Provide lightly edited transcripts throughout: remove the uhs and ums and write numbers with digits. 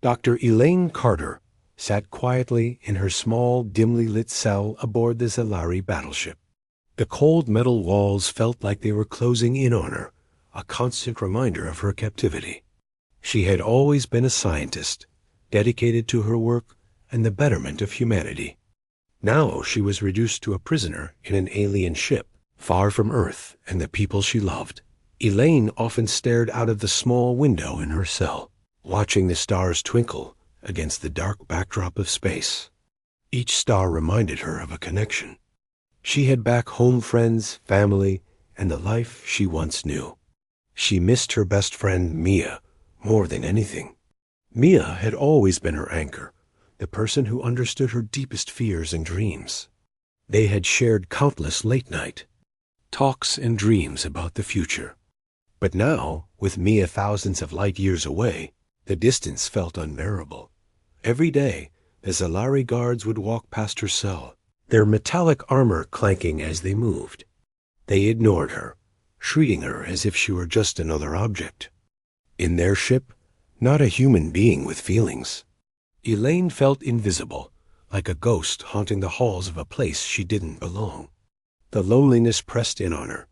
Dr. Elaine Carter sat quietly in her small, dimly lit cell aboard the Zalari battleship. The cold metal walls felt like they were closing in on her, a constant reminder of her captivity. She had always been a scientist, dedicated to her work and the betterment of humanity. Now she was reduced to a prisoner in an alien ship, far from Earth and the people she loved. Elaine often stared out of the small window in her cell, watching the stars twinkle against the dark backdrop of space. Each star reminded her of a connection. She had back home friends, family, and the life she once knew. She missed her best friend, Mia, more than anything. Mia had always been her anchor, the person who understood her deepest fears and dreams. They had shared countless late-night talks and dreams about the future. But now, with Mia thousands of light years away, the distance felt unbearable. Every day, the Zalari guards would walk past her cell, their metallic armor clanking as they moved. They ignored her, treating her as if she were just another object. In their ship, not a human being with feelings. Elaine felt invisible, like a ghost haunting the halls of a place she didn't belong. The loneliness pressed in on her,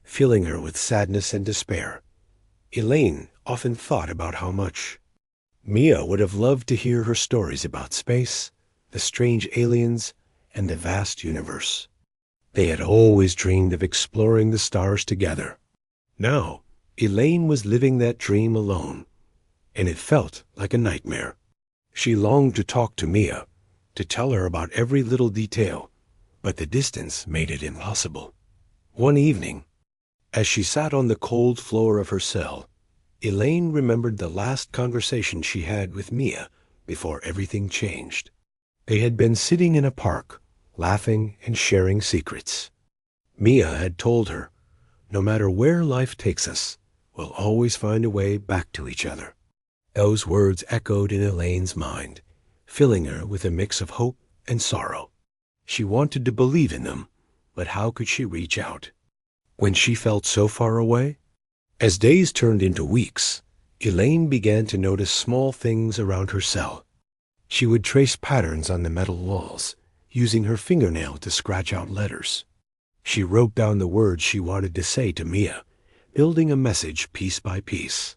filling her with sadness and despair. Elaine often thought about how much Mia would have loved to hear her stories about space, the strange aliens, and the vast universe. They had always dreamed of exploring the stars together. Now, Elaine was living that dream alone, and it felt like a nightmare. She longed to talk to Mia, to tell her about every little detail, but the distance made it impossible. One evening, as she sat on the cold floor of her cell, Elaine remembered the last conversation she had with Mia before everything changed. They had been sitting in a park, laughing and sharing secrets. Mia had told her, "No matter where life takes us, we'll always find a way back to each other." Those words echoed in Elaine's mind, filling her with a mix of hope and sorrow. She wanted to believe in them, but how could she reach out when she felt so far away? As days turned into weeks, Elaine began to notice small things around her cell. She would trace patterns on the metal walls, using her fingernail to scratch out letters. She wrote down the words she wanted to say to Mia, building a message piece by piece.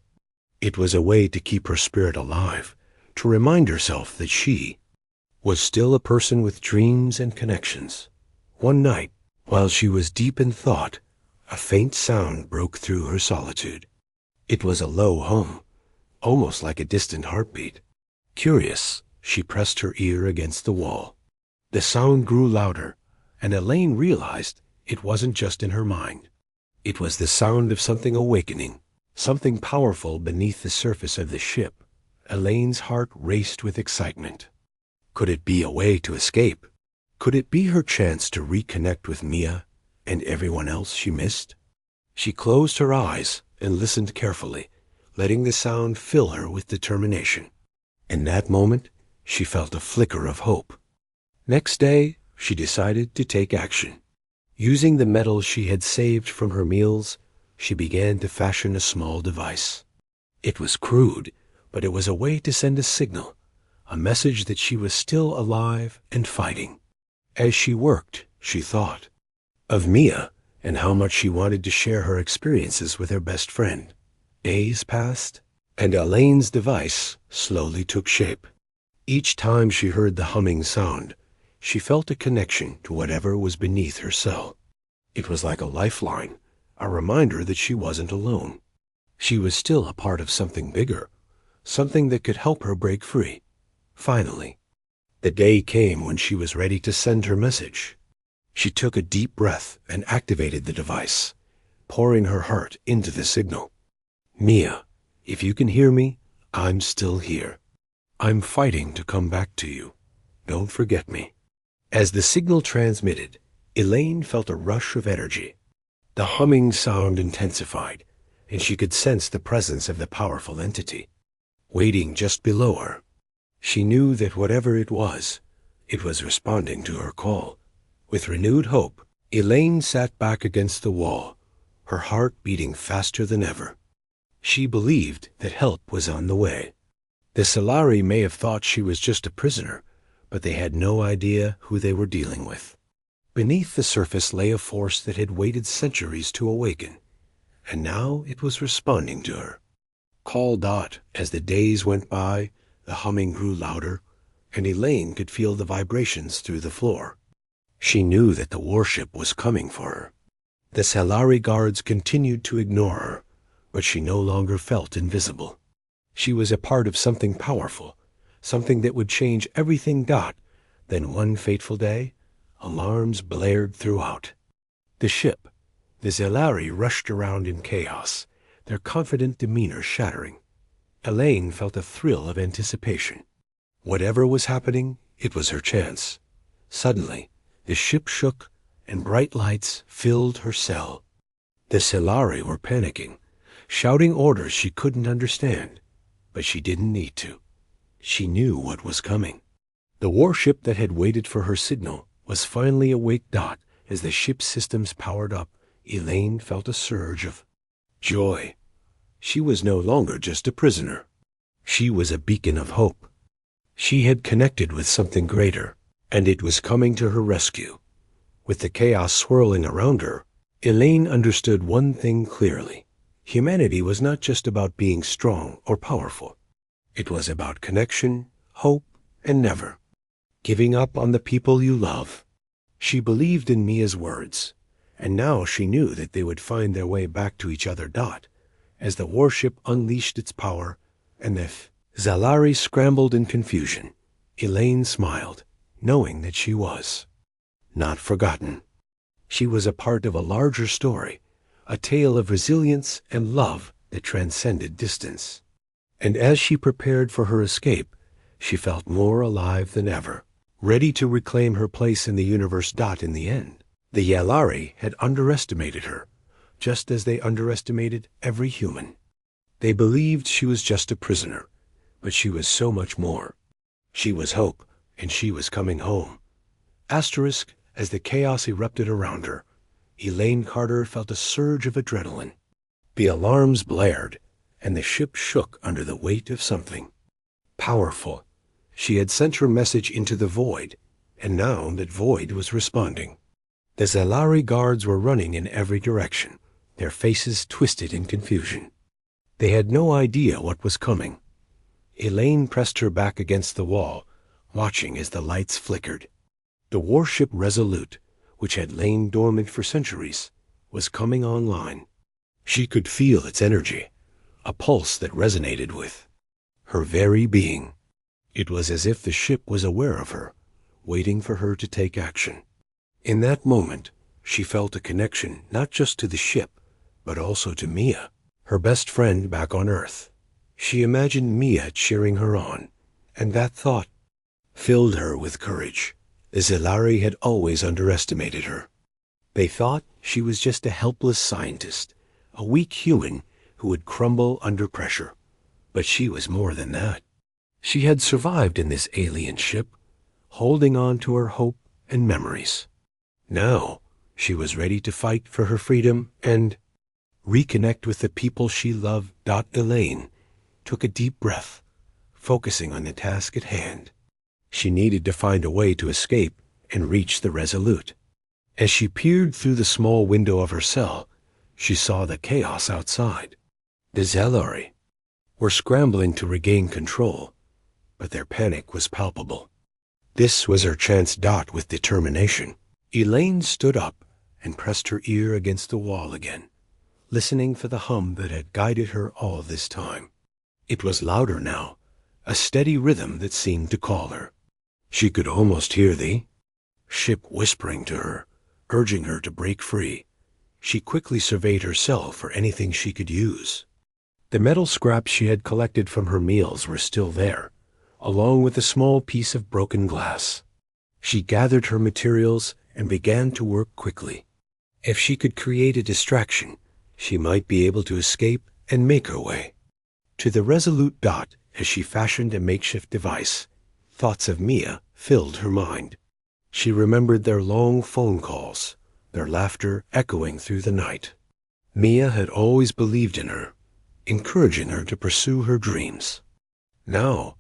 It was a way to keep her spirit alive, to remind herself that she was still a person with dreams and connections. One night, while she was deep in thought, a faint sound broke through her solitude. It was a low hum, almost like a distant heartbeat. Curious, she pressed her ear against the wall. The sound grew louder, and Elaine realized it wasn't just in her mind. It was the sound of something awakening, something powerful beneath the surface of the ship. Elaine's heart raced with excitement. Could it be a way to escape? Could it be her chance to reconnect with Mia and everyone else she missed? She closed her eyes and listened carefully, letting the sound fill her with determination. In that moment, she felt a flicker of hope. Next day, she decided to take action. Using the metal she had saved from her meals, she began to fashion a small device. It was crude, but it was a way to send a signal, a message that she was still alive and fighting. As she worked, she thought of Mia and how much she wanted to share her experiences with her best friend. Days passed, and Elaine's device slowly took shape. Each time she heard the humming sound, she felt a connection to whatever was beneath her cell. It was like a lifeline, a reminder that she wasn't alone. She was still a part of something bigger, something that could help her break free. Finally, the day came when she was ready to send her message. She took a deep breath and activated the device, pouring her heart into the signal. "Mia, if you can hear me, I'm still here. I'm fighting to come back to you. Don't forget me." As the signal transmitted, Elaine felt a rush of energy. The humming sound intensified, and she could sense the presence of the powerful entity waiting just below her. She knew that whatever it was responding to her call. With renewed hope, Elaine sat back against the wall, her heart beating faster than ever. She believed that help was on the way. The Solari may have thought she was just a prisoner, but they had no idea who they were dealing with. Beneath the surface lay a force that had waited centuries to awaken, and now it was responding to her. Call Dot. As the days went by, the humming grew louder, and Elaine could feel the vibrations through the floor. She knew that the warship was coming for her. The Solari guards continued to ignore her, but she no longer felt invisible. She was a part of something powerful, something that would change everything. Then one fateful day, alarms blared throughout. The ship, the Solari, rushed around in chaos, their confident demeanor shattering. Elaine felt a thrill of anticipation. Whatever was happening, it was her chance. Suddenly, the ship shook, and bright lights filled her cell. The Solari were panicking, shouting orders she couldn't understand, but she didn't need to. She knew what was coming. The warship that had waited for her signal was finally awake. As the ship's systems powered up, Elaine felt a surge of joy. She was no longer just a prisoner. She was a beacon of hope. She had connected with something greater, and it was coming to her rescue. With the chaos swirling around her, Elaine understood one thing clearly. Humanity was not just about being strong or powerful. It was about connection, hope, and never giving up on the people you love. She believed in Mia's words, and now she knew that they would find their way back to each other. As the warship unleashed its power and the Solari scrambled in confusion, Elaine smiled, knowing that she was not forgotten. She was a part of a larger story, a tale of resilience and love that transcended distance. And as she prepared for her escape, she felt more alive than ever, ready to reclaim her place in the universe. In the end, the Solari had underestimated her, just as they underestimated every human. They believed she was just a prisoner, but she was so much more. She was hope, and she was coming home. Asterisk. As the chaos erupted around her, Elaine Carter felt a surge of adrenaline. The alarms blared, and the ship shook under the weight of something powerful. She had sent her message into the void, and now that void was responding. The Solari guards were running in every direction, their faces twisted in confusion. They had no idea what was coming. Elaine pressed her back against the wall, watching as the lights flickered. The warship Resolute, which had lain dormant for centuries, was coming online. She could feel its energy, a pulse that resonated with her very being. It was as if the ship was aware of her, waiting for her to take action. In that moment, she felt a connection not just to the ship, but also to Mia, her best friend back on Earth. She imagined Mia cheering her on, and that thought filled her with courage. The Solari had always underestimated her. They thought she was just a helpless scientist, a weak human who would crumble under pressure. But she was more than that. She had survived in this alien ship, holding on to her hope and memories. Now, she was ready to fight for her freedom and reconnect with the people she loved. Elaine took a deep breath, focusing on the task at hand. She needed to find a way to escape and reach the Resolute. As she peered through the small window of her cell, she saw the chaos outside. The Solari were scrambling to regain control, but their panic was palpable. This was her chance. With determination, Elaine stood up and pressed her ear against the wall again, listening for the hum that had guided her all this time. It was louder now, a steady rhythm that seemed to call her. She could almost hear the ship whispering to her, urging her to break free. She quickly surveyed her cell for anything she could use. The metal scraps she had collected from her meals were still there, along with a small piece of broken glass. She gathered her materials and began to work quickly. If she could create a distraction, she might be able to escape and make her way to the Resolute. As she fashioned a makeshift device, thoughts of Mia filled her mind. She remembered their long phone calls, their laughter echoing through the night. Mia had always believed in her, encouraging her to pursue her dreams. Now,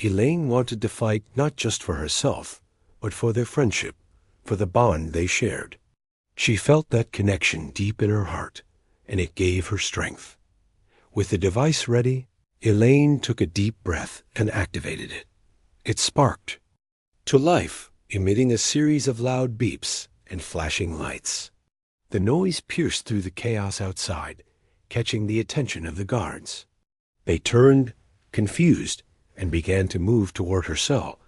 Elaine wanted to fight not just for herself, but for their friendship, for the bond they shared. She felt that connection deep in her heart, and it gave her strength. With the device ready, Elaine took a deep breath and activated it. It sparked to life, emitting a series of loud beeps and flashing lights. The noise pierced through the chaos outside, catching the attention of the guards. They turned, confused, and began to move toward her cell,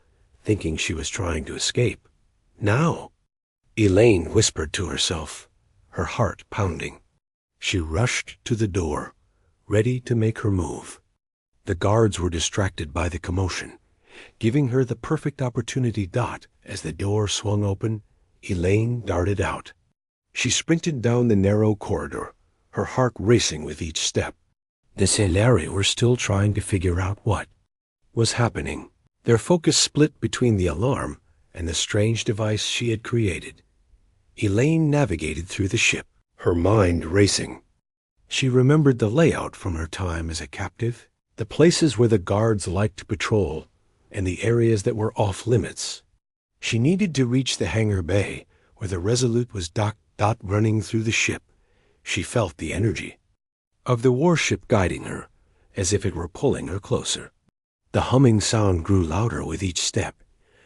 thinking she was trying to escape. Now, Elaine whispered to herself, her heart pounding. She rushed to the door, ready to make her move. The guards were distracted by the commotion, giving her the perfect opportunity. As the door swung open, Elaine darted out. She sprinted down the narrow corridor, her heart racing with each step. The Zelari were still trying to figure out what was happening. Their focus split between the alarm and the strange device she had created. Elaine navigated through the ship, her mind racing. She remembered the layout from her time as a captive, the places where the guards liked to patrol, and the areas that were off-limits. She needed to reach the hangar bay, where the Resolute was running through the ship. She felt the energy of the warship guiding her, as if it were pulling her closer. The humming sound grew louder with each step,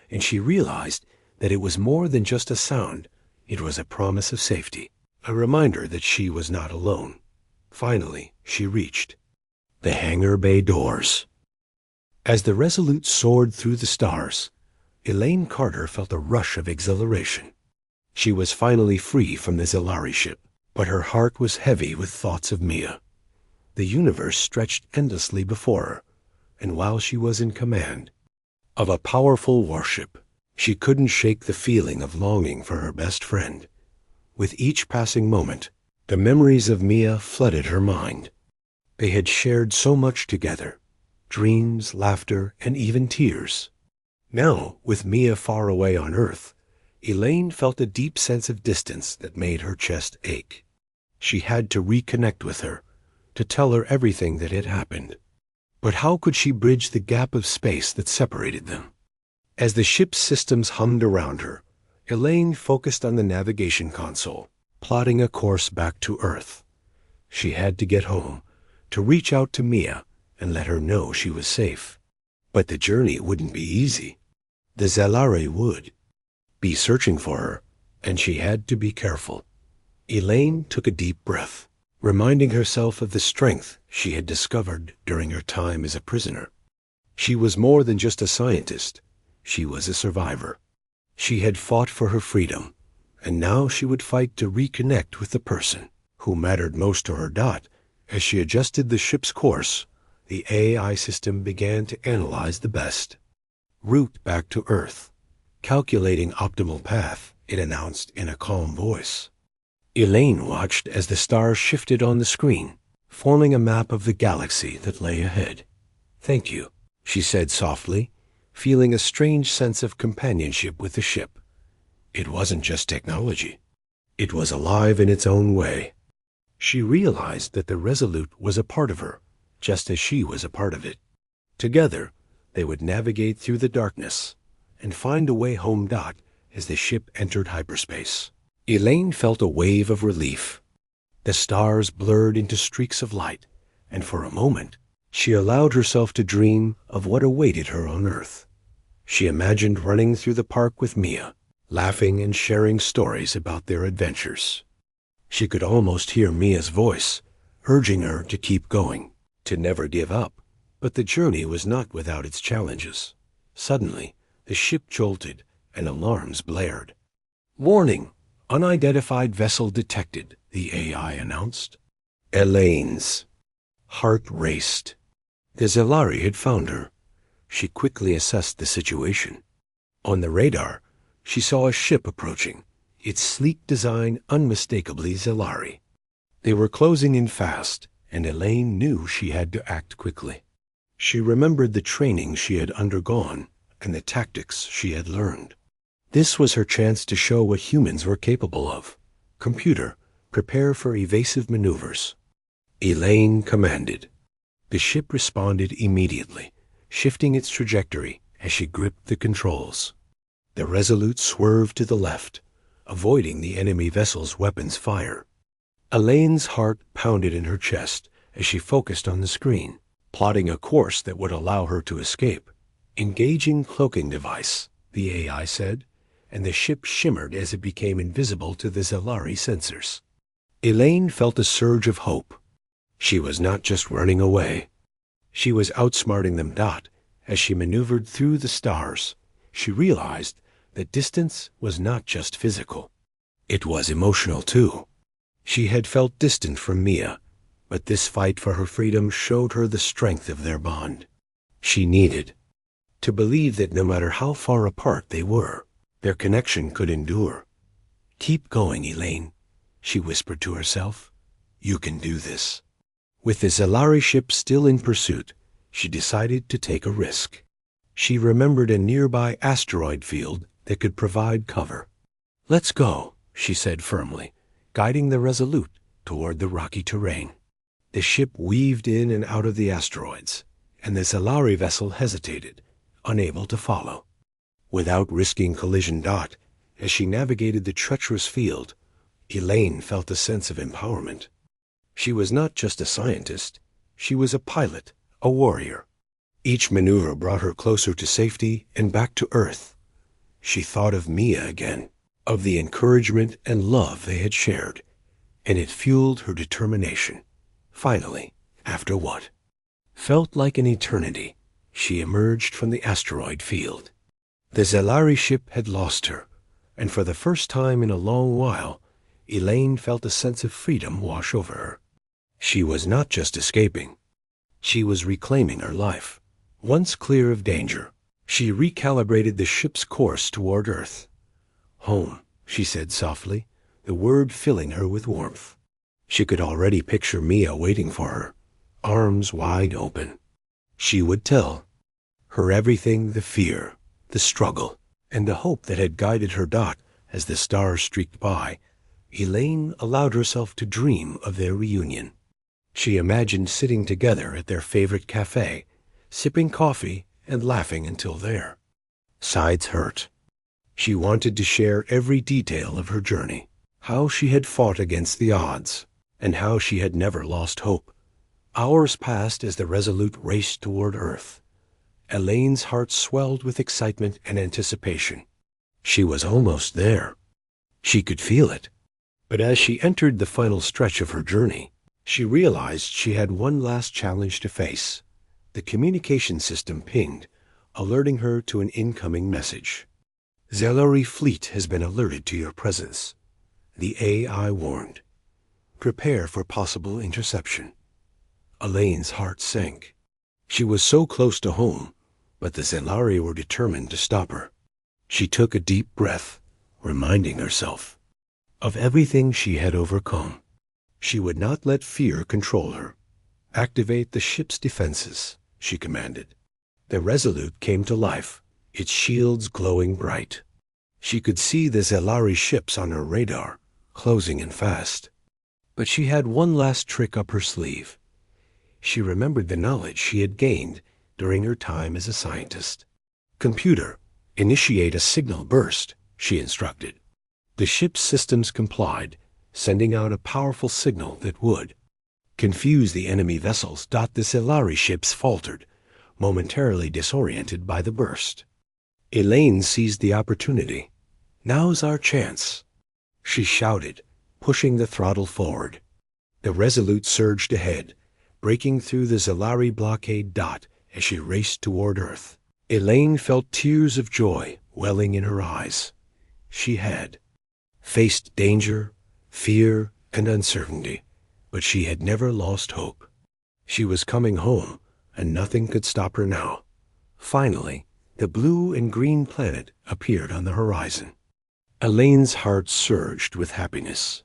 and she realized that it was more than just a sound. It was a promise of safety, a reminder that she was not alone. Finally, she reached the hangar bay doors. As the Resolute soared through the stars, Elaine Carter felt a rush of exhilaration. She was finally free from the Zelari ship, but her heart was heavy with thoughts of Mia. The universe stretched endlessly before her, and while she was in command of a powerful warship, she couldn't shake the feeling of longing for her best friend. With each passing moment, the memories of Mia flooded her mind. They had shared so much together, dreams, laughter, and even tears. Now, with Mia far away on Earth, Elaine felt a deep sense of distance that made her chest ache. She had to reconnect with her, to tell her everything that had happened. But how could she bridge the gap of space that separated them? As the ship's systems hummed around her, Elaine focused on the navigation console, plotting a course back to Earth. She had to get home, to reach out to Mia and let her know she was safe. But the journey wouldn't be easy. The Zelari would be searching for her, and she had to be careful. Elaine took a deep breath, reminding herself of the strength she had discovered during her time as a prisoner. She was more than just a scientist. She was a survivor. She had fought for her freedom, and now she would fight to reconnect with the person who mattered most to her. As she adjusted the ship's course, the AI system began to analyze the best route back to Earth. Calculating optimal path, it announced in a calm voice. Elaine watched as the stars shifted on the screen, forming a map of the galaxy that lay ahead. "Thank you," she said softly, feeling a strange sense of companionship with the ship. It wasn't just technology. It was alive in its own way. She realized that the Resolute was a part of her, just as she was a part of it. Together, they would navigate through the darkness and find a way home. As the ship entered hyperspace, Elaine felt a wave of relief. The stars blurred into streaks of light, and for a moment, she allowed herself to dream of what awaited her on Earth. She imagined running through the park with Mia, laughing and sharing stories about their adventures. She could almost hear Mia's voice, urging her to keep going, to never give up. But the journey was not without its challenges. Suddenly, the ship jolted and alarms blared. "Warning! Unidentified vessel detected," the AI announced. Elaine's heart raced. The Zelari had found her. She quickly assessed the situation. On the radar, she saw a ship approaching, its sleek design unmistakably Zelari. They were closing in fast, and Elaine knew she had to act quickly. She remembered the training she had undergone and the tactics she had learned. This was her chance to show what humans were capable of. "Computer, prepare for evasive maneuvers," Elaine commanded. The ship responded immediately, shifting its trajectory as she gripped the controls. The Resolute swerved to the left, avoiding the enemy vessel's weapons fire. Elaine's heart pounded in her chest as she focused on the screen, plotting a course that would allow her to escape. "Engaging cloaking device," the AI said, and the ship shimmered as it became invisible to the Zelari sensors. Elaine felt a surge of hope. She was not just running away. She was outsmarting them. As she maneuvered through the stars, she realized that distance was not just physical. It was emotional, too. She had felt distant from Mia, but this fight for her freedom showed her the strength of their bond. She needed to believe that no matter how far apart they were, their connection could endure. "Keep going, Elaine," she whispered to herself. "You can do this." With the Zelari ship still in pursuit, she decided to take a risk. She remembered a nearby asteroid field that could provide cover. "Let's go," she said firmly, guiding the Resolute toward the rocky terrain. The ship weaved in and out of the asteroids, and the Zelari vessel hesitated, unable to follow. Without risking collision, as she navigated the treacherous field, Elaine felt a sense of empowerment. She was not just a scientist, she was a pilot, a warrior. Each maneuver brought her closer to safety and back to Earth. She thought of Mia again, of the encouragement and love they had shared, and it fueled her determination. Finally, after what felt like an eternity, she emerged from the asteroid field. The Zelari ship had lost her, and for the first time in a long while, Elaine felt a sense of freedom wash over her. She was not just escaping. She was reclaiming her life. Once clear of danger, she recalibrated the ship's course toward Earth. "Home," she said softly, the word filling her with warmth. She could already picture Mia waiting for her, arms wide open. She would tell her everything, the fear, the struggle, and the hope that had guided her. As the stars streaked by, Elaine allowed herself to dream of their reunion. She imagined sitting together at their favorite cafe, sipping coffee and laughing until their sides hurt. She wanted to share every detail of her journey, how she had fought against the odds, and how she had never lost hope. Hours passed as the Resolute raced toward Earth. Elaine's heart swelled with excitement and anticipation. She was almost there. She could feel it. But as she entered the final stretch of her journey, she realized she had one last challenge to face. The communication system pinged, alerting her to an incoming message. "Zelari fleet has been alerted to your presence," the AI warned. "Prepare for possible interception." Elaine's heart sank. She was so close to home, but the Zelari were determined to stop her. She took a deep breath, reminding herself of everything she had overcome. She would not let fear control her. "Activate the ship's defenses," she commanded. The Resolute came to life, its shields glowing bright. She could see the Zelari ships on her radar, closing in fast. But she had one last trick up her sleeve. She remembered the knowledge she had gained during her time as a scientist. "Computer, initiate a signal burst," she instructed. The ship's systems complied, sending out a powerful signal that would confuse the enemy vessels. The Zelari ships faltered, momentarily disoriented by the burst. Elaine seized the opportunity. "Now's our chance," she shouted, pushing the throttle forward. The Resolute surged ahead, breaking through the Zelari blockade. As she raced toward Earth, Elaine felt tears of joy welling in her eyes. She had faced danger, fear, and uncertainty, but she had never lost hope. She was coming home, and nothing could stop her now. Finally, the blue and green planet appeared on the horizon. Elaine's heart surged with happiness.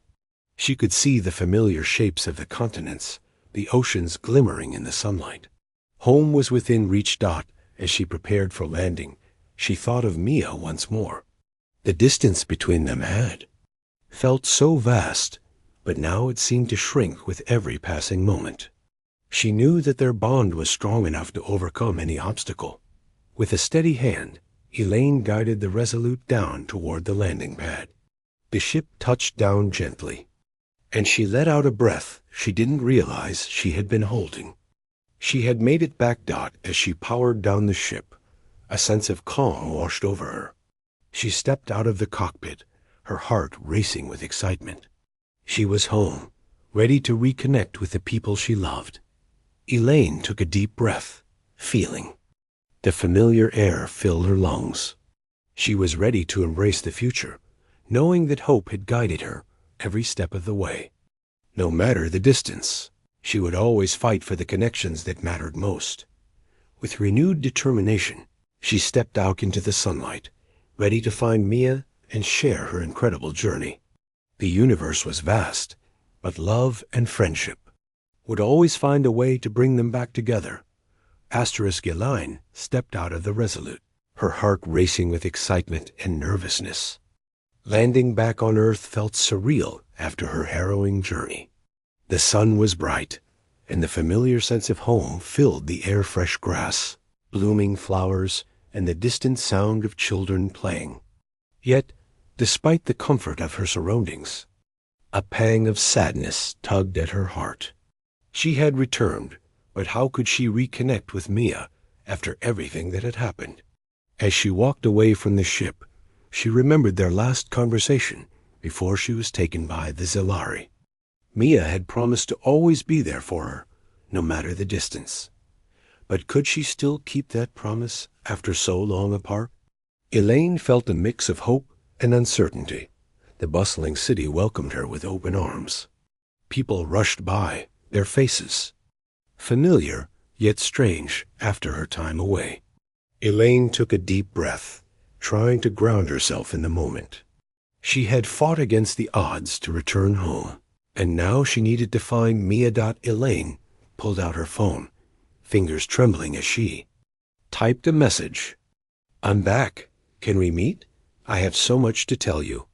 She could see the familiar shapes of the continents, the oceans glimmering in the sunlight. Home was within reach. As she prepared for landing, she thought of Mia once more. The distance between them had felt so vast, but now it seemed to shrink with every passing moment. She knew that their bond was strong enough to overcome any obstacle. With a steady hand, Elaine guided the Resolute down toward the landing pad. The ship touched down gently, and she let out a breath she didn't realize she had been holding. She had made it back. As she powered down the ship, a sense of calm washed over her. She stepped out of the cockpit, her heart racing with excitement. She was home, ready to reconnect with the people she loved. Elaine took a deep breath, feeling. The familiar air filled her lungs. She was ready to embrace the future, knowing that hope had guided her every step of the way. No matter the distance, she would always fight for the connections that mattered most. With renewed determination, she stepped out into the sunlight, ready to find Mia and share her incredible journey. The universe was vast, but love and friendship would always find a way to bring them back together. Elaine stepped out of the Resolute, her heart racing with excitement and nervousness. Landing back on Earth felt surreal after her harrowing journey. The sun was bright, and the familiar sense of home filled the air. Fresh grass, blooming flowers, and the distant sound of children playing. Yet, despite the comfort of her surroundings, a pang of sadness tugged at her heart. She had returned, but how could she reconnect with Mia after everything that had happened? As she walked away from the ship, she remembered their last conversation before she was taken by the Zilari. Mia had promised to always be there for her, no matter the distance. But could she still keep that promise after so long apart? Elaine felt a mix of hope and uncertainty. The bustling city welcomed her with open arms. People rushed by, their faces familiar yet strange after her time away. Elaine took a deep breath, trying to ground herself in the moment. She had fought against the odds to return home, and now she needed to find Mia. Elaine pulled out her phone, fingers trembling as she typed a message. "I'm back. Can we meet? I have so much to tell you."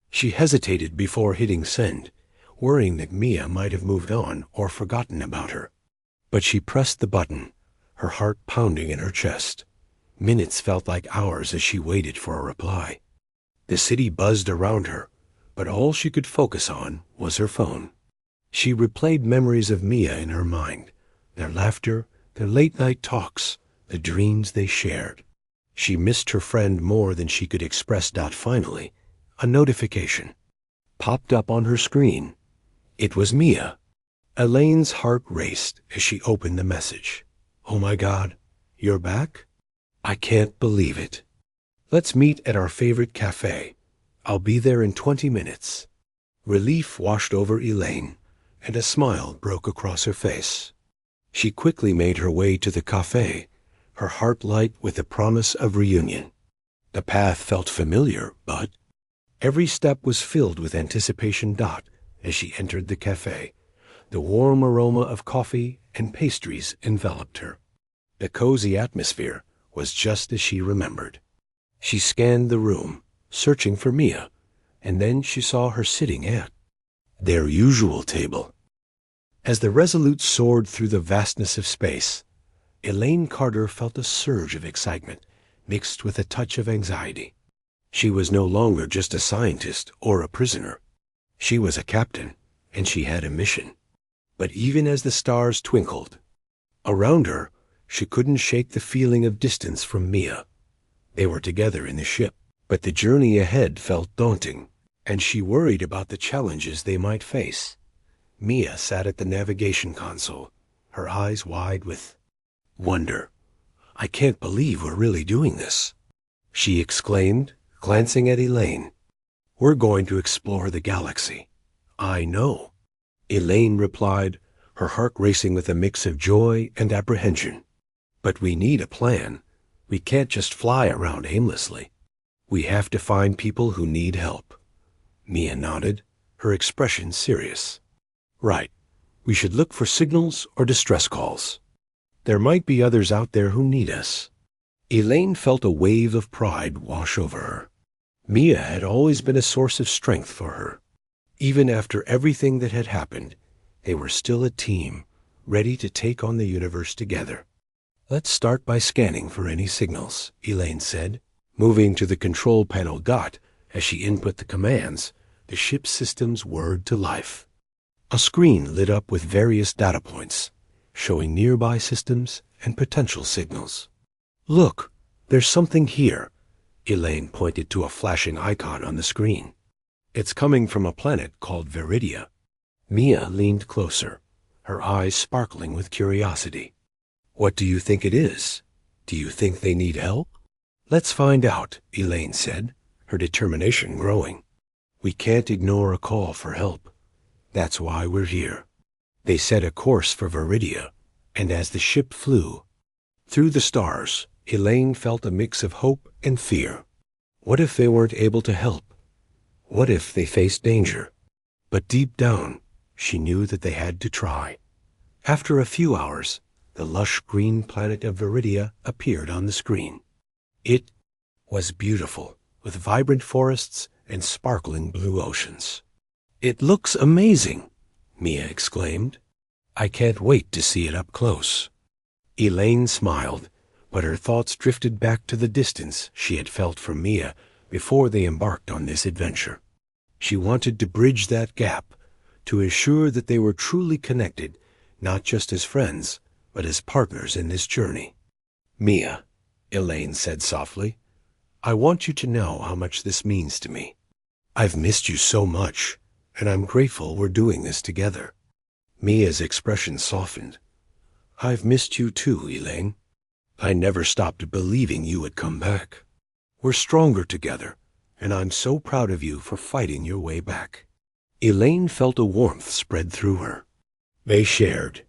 She hesitated before hitting send, worrying that Mia might have moved on or forgotten about her. But she pressed the button, her heart pounding in her chest. Minutes felt like hours as she waited for a reply. The city buzzed around her, but all she could focus on was her phone. She replayed memories of Mia in her mind, their laughter, their late-night talks, the dreams they shared. She missed her friend more than she could express. Finally, a notification popped up on her screen. It was Mia. Elaine's heart raced as she opened the message. "Oh my God, you're back? I can't believe it. Let's meet at our favorite cafe. I'll be there in 20 minutes. Relief washed over Elaine, and a smile broke across her face. She quickly made her way to the cafe, her heart light with the promise of reunion. The path felt familiar, but every step was filled with anticipation. As she entered the cafe, the warm aroma of coffee and pastries enveloped her. The cozy atmosphere was just as she remembered. She scanned the room, searching for Mia, and then she saw her sitting at their usual table. As the Resolute soared through the vastness of space, Elaine Carter felt a surge of excitement mixed with a touch of anxiety. She was no longer just a scientist or a prisoner. She was a captain, and she had a mission. But even as the stars twinkled around her, she couldn't shake the feeling of distance from Mia. They were together in the ship, but the journey ahead felt daunting, and she worried about the challenges they might face. Mia sat at the navigation console, her eyes wide with wonder. "I can't believe we're really doing this," she exclaimed, glancing at Elaine. "We're going to explore the galaxy." "I know," Elaine replied, her heart racing with a mix of joy and apprehension. "But we need a plan. We can't just fly around aimlessly. We have to find people who need help." Mia nodded, her expression serious. "Right. We should look for signals or distress calls. There might be others out there who need us." Elaine felt a wave of pride wash over her. Mia had always been a source of strength for her. Even after everything that had happened, they were still a team, ready to take on the universe together. Let's start by scanning for any signals, Elaine said, moving to the control panel. As she input the commands, the ship's systems whirred to life. A screen lit up with various data points, showing nearby systems and potential signals. Look, there's something here. Elaine pointed to a flashing icon on the screen. It's coming from a planet called Viridia. Mia leaned closer, her eyes sparkling with curiosity. What do you think it is? Do you think they need help? Let's find out, Elaine said, her determination growing. We can't ignore a call for help. That's why we're here. They set a course for Viridia, and as the ship flew through the stars, Elaine felt a mix of hope and fear. What if they weren't able to help? What if they faced danger? But deep down, she knew that they had to try. After a few hours, the lush green planet of Viridia appeared on the screen. It was beautiful, with vibrant forests and sparkling blue oceans. It looks amazing, Mia exclaimed. I can't wait to see it up close. Elaine smiled, but her thoughts drifted back to the distance she had felt from Mia before they embarked on this adventure. She wanted to bridge that gap, to assure that they were truly connected, not just as friends, but as partners in this journey. Mia, Elaine said softly, I want you to know how much this means to me. I've missed you so much, and I'm grateful we're doing this together. Mia's expression softened. I've missed you too, Elaine. I never stopped believing you would come back. We're stronger together, and I'm so proud of you for fighting your way back. Elaine felt a warmth spread through her. They shared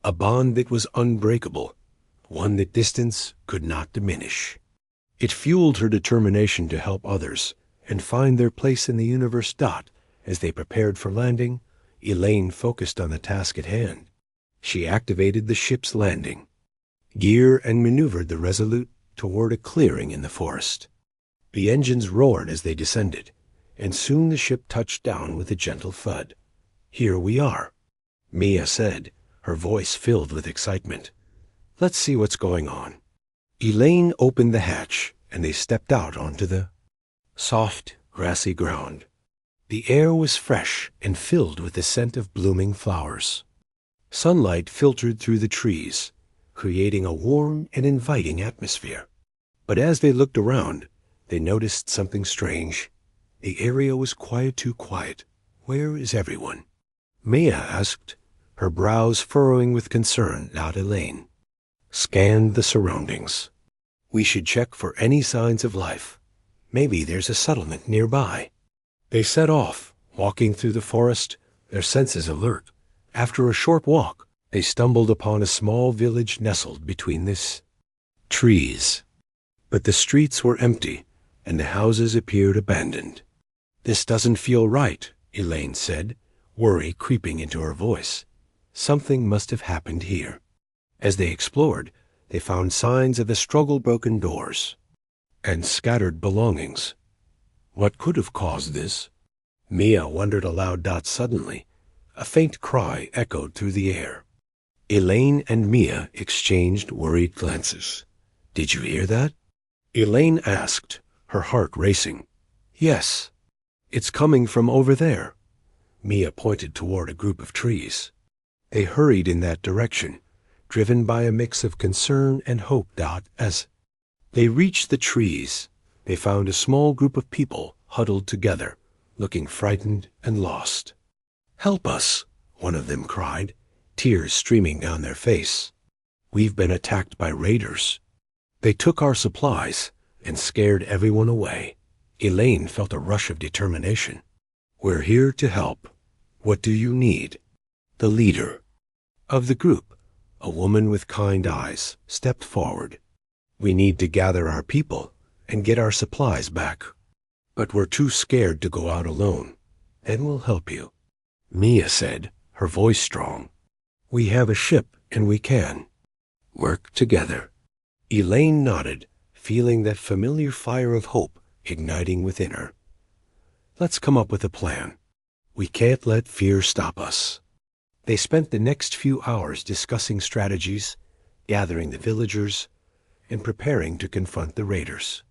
a bond that was unbreakable, one that distance could not diminish. It fueled her determination to help others and find their place in the universe. As they prepared for landing, Elaine focused on the task at hand. She activated the ship's landing gear and maneuvered the Resolute toward a clearing in the forest. The engines roared as they descended, and soon the ship touched down with a gentle thud. Here we are, Mia said, her voice filled with excitement. Let's see what's going on. Elaine opened the hatch, and they stepped out onto the soft, grassy ground. The air was fresh and filled with the scent of blooming flowers. Sunlight filtered through the trees, creating a warm and inviting atmosphere. But as they looked around, they noticed something strange. The area was too quiet. Where is everyone? Mia asked, her brows furrowing with concern. Elaine scanned the surroundings. We should check for any signs of life. Maybe there's a settlement nearby. They set off, walking through the forest, their senses alert. After a short walk, they stumbled upon a small village nestled between these trees. But the streets were empty, and the houses appeared abandoned. This doesn't feel right, Elaine said, worry creeping into her voice. Something must have happened here. As they explored, they found signs of the struggle, broken doors, and scattered belongings. What could have caused this? Mia wondered aloud. Suddenly, a faint cry echoed through the air. Elaine and Mia exchanged worried glances. Did you hear that? Elaine asked, her heart racing. Yes, it's coming from over there. Mia pointed toward a group of trees. They hurried in that direction, driven by a mix of concern and hope. As they reached the trees, they found a small group of people huddled together, looking frightened and lost. Help us, one of them cried, tears streaming down their face. We've been attacked by raiders. They took our supplies and scared everyone away. Elaine felt a rush of determination. We're here to help. What do you need? The leader of the group, a woman with kind eyes, stepped forward. We need to gather our people and get our supplies back. But we're too scared to go out alone. Then we'll help you. Mia said, her voice strong. We have a ship and we can work together. Elaine nodded, feeling that familiar fire of hope igniting within her. Let's come up with a plan. We can't let fear stop us. They spent the next few hours discussing strategies, gathering the villagers, and preparing to confront the raiders.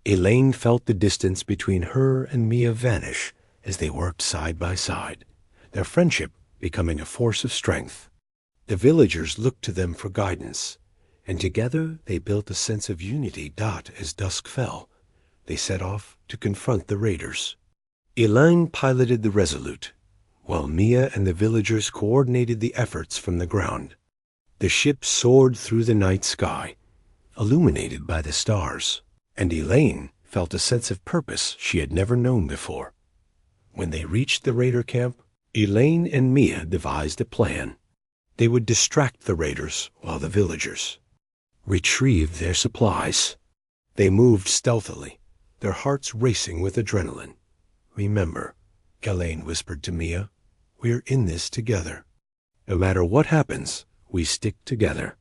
Elaine felt the distance between her and Mia vanish as they worked side by side, their friendship becoming a force of strength. The villagers looked to them for guidance, and together they built a sense of unity. As dusk fell, they set off to confront the raiders. Elaine piloted the Resolute, while Mia and the villagers coordinated the efforts from the ground. The ship soared through the night sky, illuminated by the stars, and Elaine felt a sense of purpose she had never known before. When they reached the raider camp, Elaine and Mia devised a plan. They would distract the raiders while the villagers retrieved their supplies. They moved stealthily, their hearts racing with adrenaline. "Remember," Elaine whispered to Mia, "we're in this together. No matter what happens, we stick together."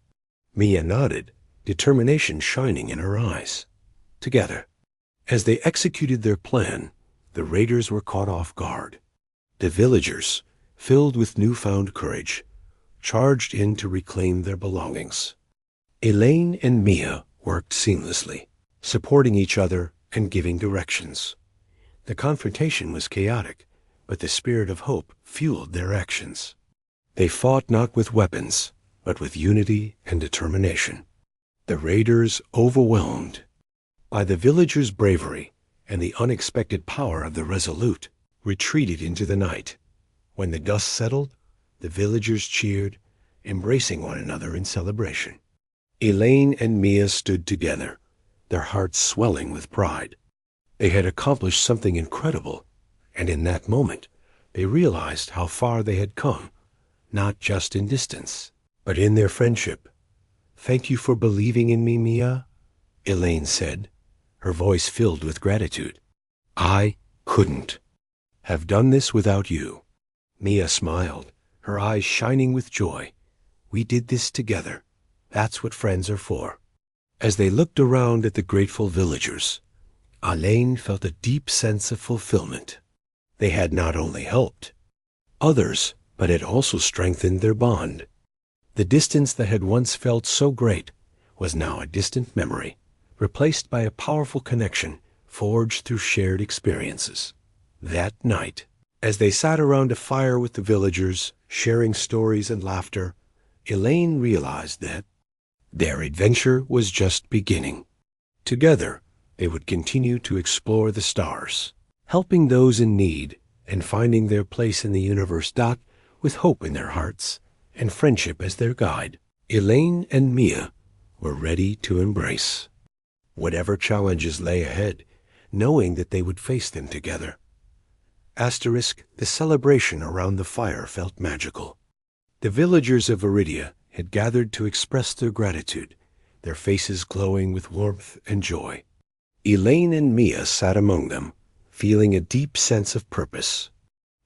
Mia nodded, determination shining in her eyes. Together. As they executed their plan, the raiders were caught off guard. The villagers, filled with newfound courage, charged in to reclaim their belongings. Elaine and Mia worked seamlessly, supporting each other and giving directions. The confrontation was chaotic, but the spirit of hope fueled their actions. They fought not with weapons, but with unity and determination. The raiders, overwhelmed by the villagers' bravery and the unexpected power of the Resolute, retreated into the night. When the dust settled, the villagers cheered, embracing one another in celebration. Elaine and Mia stood together, their hearts swelling with pride. They had accomplished something incredible, and in that moment they realized how far they had come, not just in distance, but in their friendship. "Thank you for believing in me, Mia," Elaine said, her voice filled with gratitude. "I couldn't have done this without you." Mia smiled, her eyes shining with joy. "We did this together. That's what friends are for." As they looked around at the grateful villagers, Elaine felt a deep sense of fulfillment. They had not only helped others, but had also strengthened their bond. The distance that had once felt so great was now a distant memory, replaced by a powerful connection forged through shared experiences. That night, as they sat around a fire with the villagers, sharing stories and laughter, Elaine realized that their adventure was just beginning. Together, they would continue to explore the stars, helping those in need and finding their place in the universe. With hope in their hearts and friendship as their guide, Elaine and Mia were ready to embrace whatever challenges lay ahead, knowing that they would face them together. The celebration around the fire felt magical. The villagers of Iridia had gathered to express their gratitude, their faces glowing with warmth and joy. Elaine and Mia sat among them, feeling a deep sense of purpose.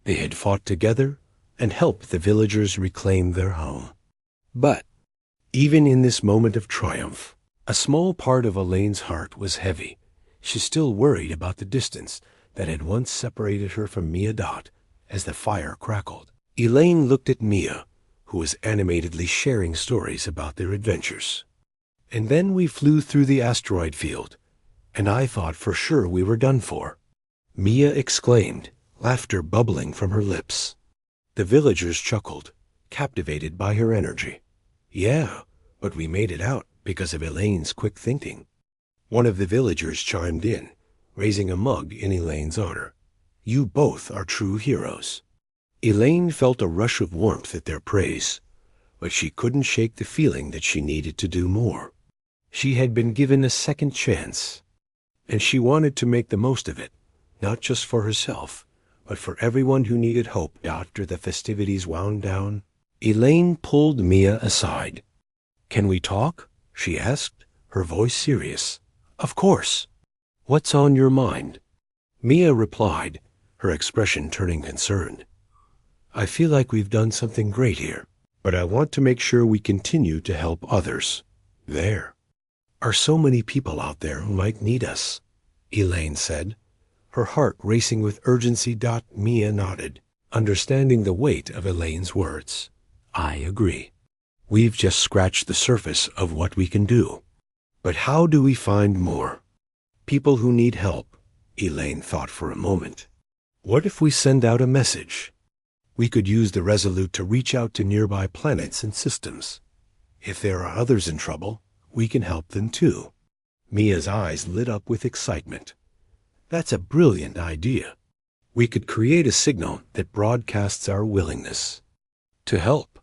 They had fought together and helped the villagers reclaim their home. But even in this moment of triumph, a small part of Elaine's heart was heavy. She still worried about the distance that had once separated her from Mia. As the fire crackled, Elaine looked at Mia, who was animatedly sharing stories about their adventures. "And then we flew through the asteroid field, and I thought for sure we were done for," Mia exclaimed, laughter bubbling from her lips. The villagers chuckled, captivated by her energy. "Yeah, but we made it out because of Elaine's quick thinking." One of the villagers chimed in, raising a mug in Elaine's honor. "You both are true heroes." Elaine felt a rush of warmth at their praise, but she couldn't shake the feeling that she needed to do more. She had been given a second chance, and she wanted to make the most of it, not just for herself, but for everyone who needed hope. After the festivities wound down, Elaine pulled Mia aside. "Can we talk?" she asked, her voice serious. "Of course. What's on your mind?" Mia replied, her expression turning concerned. "I feel like we've done something great here, but I want to make sure we continue to help others. There are so many people out there who might need us," Elaine said, her heart racing with urgency. Mia nodded. understanding the weight of Elaine's words. I agree. We've just scratched the surface of what we can do. But how do we find more? People who need help, Elaine thought for a moment. What if we send out a message? We could use the Resolute to reach out to nearby planets and systems. If there are others in trouble, we can help them too. Mia's eyes lit up with excitement. That's a brilliant idea. We could create a signal that broadcasts our willingness to help.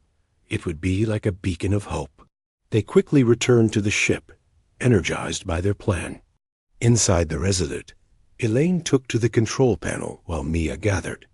It would be like a beacon of hope. They quickly returned to the ship, energized by their plan. Inside the Resolute, Elaine took to the control panel while Mia gathered.